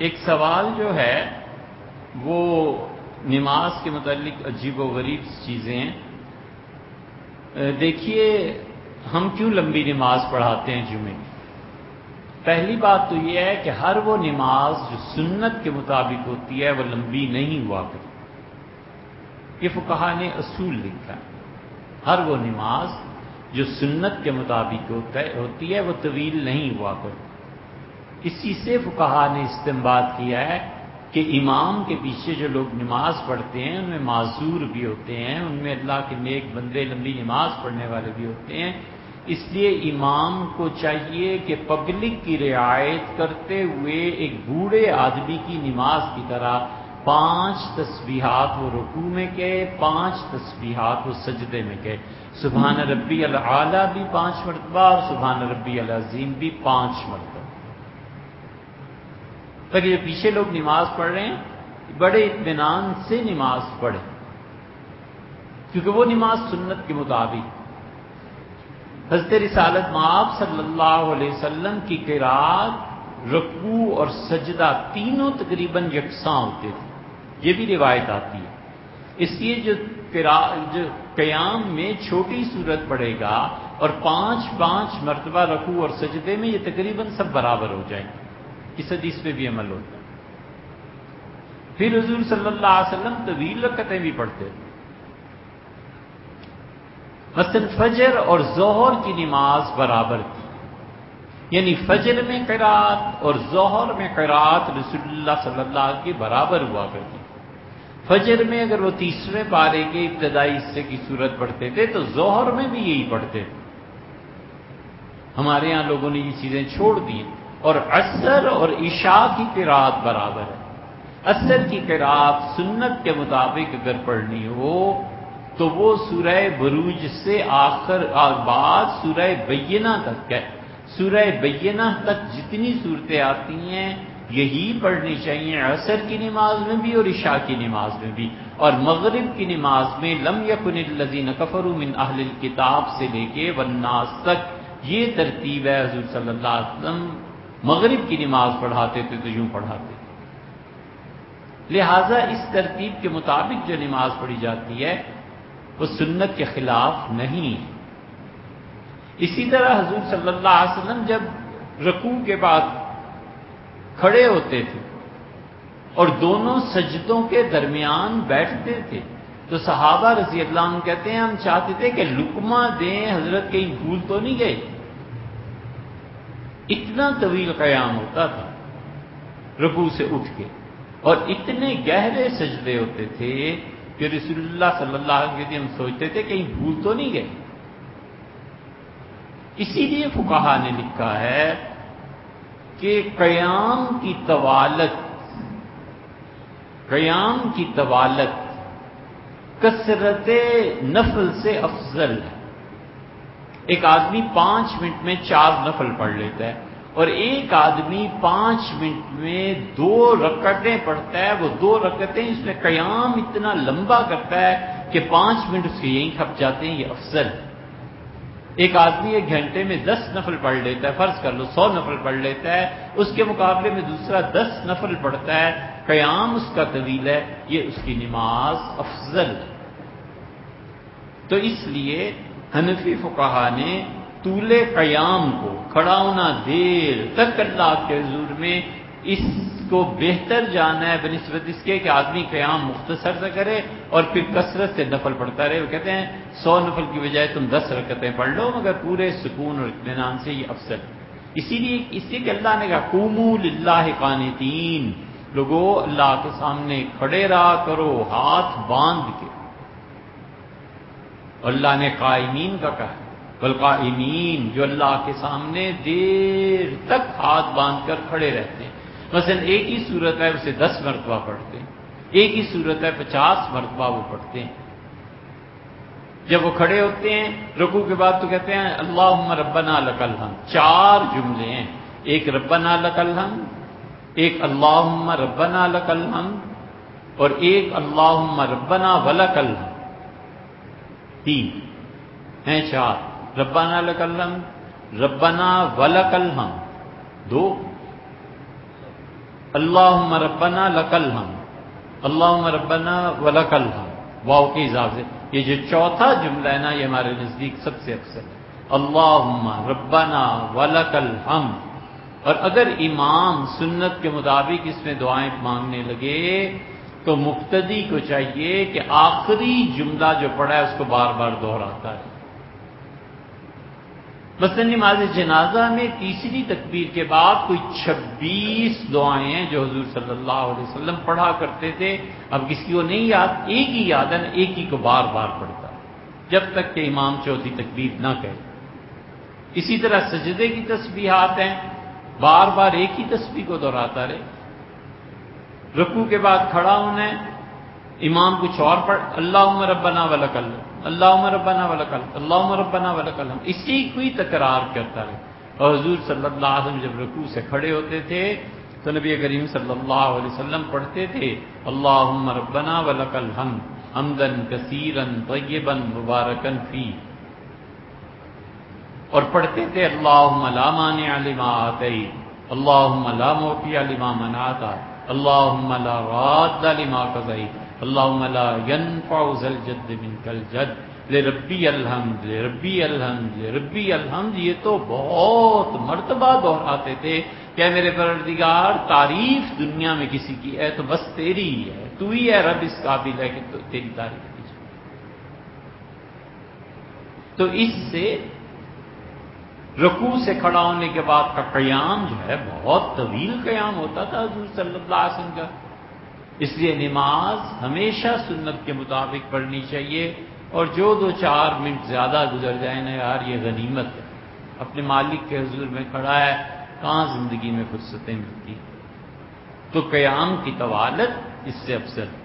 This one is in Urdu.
ایک سوال جو ہے وہ نماز کے متعلق عجیب و غریب چیزیں ہیں. دیکھیے ہم کیوں لمبی نماز پڑھاتے ہیں جمعے کی؟ پہلی بات تو یہ ہے کہ ہر وہ نماز جو سنت کے مطابق ہوتی ہے وہ لمبی نہیں ہوا کرتی. یہ فقہا نے اصول لکھا ہے. ہر وہ نماز جو سنت کے مطابق ہوتی ہے وہ طویل نہیں ہوا کرتی. اسی سے فقہا نے استنباط کیا ہے کہ امام کے پیچھے جو لوگ نماز پڑھتے ہیں ان میں معذور بھی ہوتے ہیں، ان میں اللہ کے نیک بندے لمبی نماز پڑھنے والے بھی ہوتے ہیں. اس لیے امام کو چاہیے کہ پبلک کی رعایت کرتے ہوئے ایک بوڑھے آدمی کی نماز کی طرح 5 تسبیحات وہ رکوع میں کہے، 5 تسبیحات وہ سجدے میں کہے. سبحان ربی الاعلیٰ بھی 5 مرتبہ اور سبحان ربی العظیم بھی 5 مرتبہ، تاکہ جو پیچھے لوگ نماز پڑھ رہے ہیں بڑے اطمینان سے نماز پڑھیں، کیونکہ وہ نماز سنت کے مطابق. حضرت رسالت مآب صلی اللہ علیہ وسلم کی قرات، رکوع اور سجدہ تینوں تقریباً یکساں ہوتے تھے. یہ بھی روایت آتی ہے. اس لیے جو قیام میں چھوٹی صورت پڑھے گا اور 5 مرتبہ رکوع اور سجدے میں یہ تقریباً سب برابر ہو جائیں گے. اس حدیث پہ بھی عمل ہوتا ہے. پھر حضور صلی اللہ علیہ وسلم طویل رکعتیں بھی پڑھتے تھے. مثلا فجر اور ظہر کی نماز برابر تھی، یعنی فجر میں قرات اور ظہر میں قرات رسول اللہ صلی اللہ علیہ وسلم کے برابر ہوا کرتی. فجر میں اگر وہ 30ویں پارے کے ابتدائی حصے کی صورت پڑھتے تھے تو ظہر میں بھی یہی پڑھتے تھے. ہمارے یہاں لوگوں نے یہ چیزیں چھوڑ دی. اور عصر اور عشاء کی قرات برابر ہے. عصر کی قرات سنت کے مطابق اگر پڑھنی ہو تو وہ سورہ بروج سے بعد سورہ بینہ تک ہے. سورہ بینہ تک جتنی صورتیں آتی ہیں یہی پڑھنی چاہیے، عصر کی نماز میں بھی اور عشاء کی نماز میں بھی. اور مغرب کی نماز میں لم یکن الذین کفروا من اہل الکتاب سے لے کے والناس تک یہ ترتیب ہے. حضور صلی اللہ علیہ وسلم مغرب کی نماز پڑھاتے تھے تو یوں پڑھاتے تھے. لہذا اس ترتیب کے مطابق جو نماز پڑھی جاتی ہے وہ سنت کے خلاف نہیں ہے. اسی طرح حضور صلی اللہ علیہ وسلم جب رکوع کے بعد کھڑے ہوتے تھے اور دونوں سجدوں کے درمیان بیٹھتے تھے تو صحابہ رضی اللہ عنہ کہتے ہیں ہم چاہتے تھے کہ لقمہ دیں، حضرت کہیں بھول تو نہیں گئے. اتنا طویل قیام ہوتا تھا رکوع سے اٹھ کے، اور اتنے گہرے سجدے ہوتے تھے کہ رسول اللہ صلی اللہ علیہ وسلم ہم سوچتے تھے کہیں بھول تو نہیں گئے. اسی لیے فقہا نے لکھا ہے کہ قیام کی طوالت کثرت نفل سے افضل ہے. ایک آدمی 5 منٹ میں 4 نفل پڑھ لیتا ہے اور ایک آدمی 5 منٹ میں 2 رکعتیں پڑھتا ہے. وہ 2 رکعتیں اس میں قیام اتنا لمبا کرتا ہے کہ 5 منٹ اس کے یہیں کھپ جاتے ہیں. یہ افضل ہے. ایک آدمی 1 گھنٹے میں 10 نفل پڑھ لیتا ہے، فرض کر لو 100 نفل پڑھ لیتا ہے، اس کے مقابلے میں دوسرا 10 نفل پڑھتا ہے، قیام اس کا طویل ہے، یہ اس کی نماز افضل ہے. تو اس لیے حنفی فقہا نے طول قیام کو، کھڑا ہونا دیر تک اللہ کے حضور میں، اس کو بہتر جانا ہے بنسبت اس کے کہ آدمی قیام مختصر سے کرے اور پھر کثرت سے نفل پڑھتا رہے. وہ کہتے ہیں 100 نفل کی بجائے تم 10 رکعتیں پڑھ لو مگر پورے سکون اور اطمینان سے، یہ افضل. اسی لیے کہ اللہ نے کہا قوموا للہ قانتین، لوگوں اللہ کے سامنے کھڑے رہا کرو ہاتھ باندھ کے. اللہ نے قائمین کا کہا، والقائمین جو اللہ کے سامنے دیر تک ہاتھ باندھ کر کھڑے رہتے ہیں. مثلا ایک ہی صورت ہے اسے 10 مرتبہ پڑھتے ہیں، ایک ہی صورت ہے 50 مرتبہ وہ پڑھتے ہیں. جب وہ کھڑے ہوتے ہیں رکوع کے بعد تو کہتے ہیں اللہم ربنا لک الحمد. 4 جملے ہیں، ایک ربنا لک الحمد، ایک اللہم ربنا لک الحمد اور ایک اللہم ربنا ولک الحمد. 3 ہیں، 4 ربنا لک الحمد، ربنا ولک الحمد 2، اللہم ربنا لکل حمد، اللہم ربنا ولکل حمد، واو کے حساب سے یہ جو چوتھا جملہ ہے نا یہ ہمارے نزدیک سب سے افضل ہے، اللہم ربنا ولکل حمد۔ اور اگر امام سنت کے مطابق اس میں دعائیں مانگنے لگے تو مقتدی کو چاہیے کہ آخری جملہ جو پڑھا ہے اس کو بار بار دہراتا ہے۔ مثلا نماز جنازہ میں تیسری تکبیر کے بعد کوئی 26 دعائیں ہیں جو حضور صلی اللہ علیہ وسلم پڑھا کرتے تھے، اب کسی کو نہیں یاد، ایک ہی یاد ہے نا، ایک ہی کو بار بار پڑھتا ہے جب تک کہ امام چوتھی تکبیر نہ کہے۔ اسی طرح سجدے کی تسبیحات ہیں، بار بار ایک ہی تسبیح کو دہراتا رہے۔ رکوع کے بعد کھڑا ہونا ہے، امام کچھ اور پڑھ، اللہم ربنا ولکل الحمد، اللہم ربنا ولکل الحمد، اللہم ربنا ولکل الحمد، اسی کوئی تکرار کرتا رہے۔ اور حضور صلی اللہ علیہ وسلم جب رکوع سے کھڑے ہوتے تھے تو نبی کریم صلی اللہ علیہ وسلم پڑھتے تھے اللہم ربنا ولکل الحمد حمدا کثیرا طیبا مبارکا فیہ، اور پڑھتے تھے اللہم لا مانع لما آتیت، اللہم لا معطی لما منعت، اللہم لا راد لما قضیت، اللہم لا ينفع ذا الجد منک الجد، لربی الحمد لربی الحمد لربی الحمد۔ یہ تو بہت مرتبہ دہراتے تھے کہ میرے پروردگار تعریف دنیا میں کسی کی ہے تو بس تیری ہی ہے، تو ہی ہے رب اس قابل ہے کہ تیری تعریف کی جائے۔ تو اس سے رکوع سے کھڑا ہونے کے بعد کا قیام جو ہے بہت طویل قیام ہوتا تھا حضور صلی اللہ علیہ وسلم کا، اس لیے نماز ہمیشہ سنت کے مطابق پڑھنی چاہیے، اور جو 2-4 منٹ زیادہ گزر جائیں نا یار یہ غنیمت ہے، اپنے مالک کے حضور میں کھڑا ہے، کہاں زندگی میں فرصتیں ملتی، تو قیام کی طوالت اس سے افضل ہے۔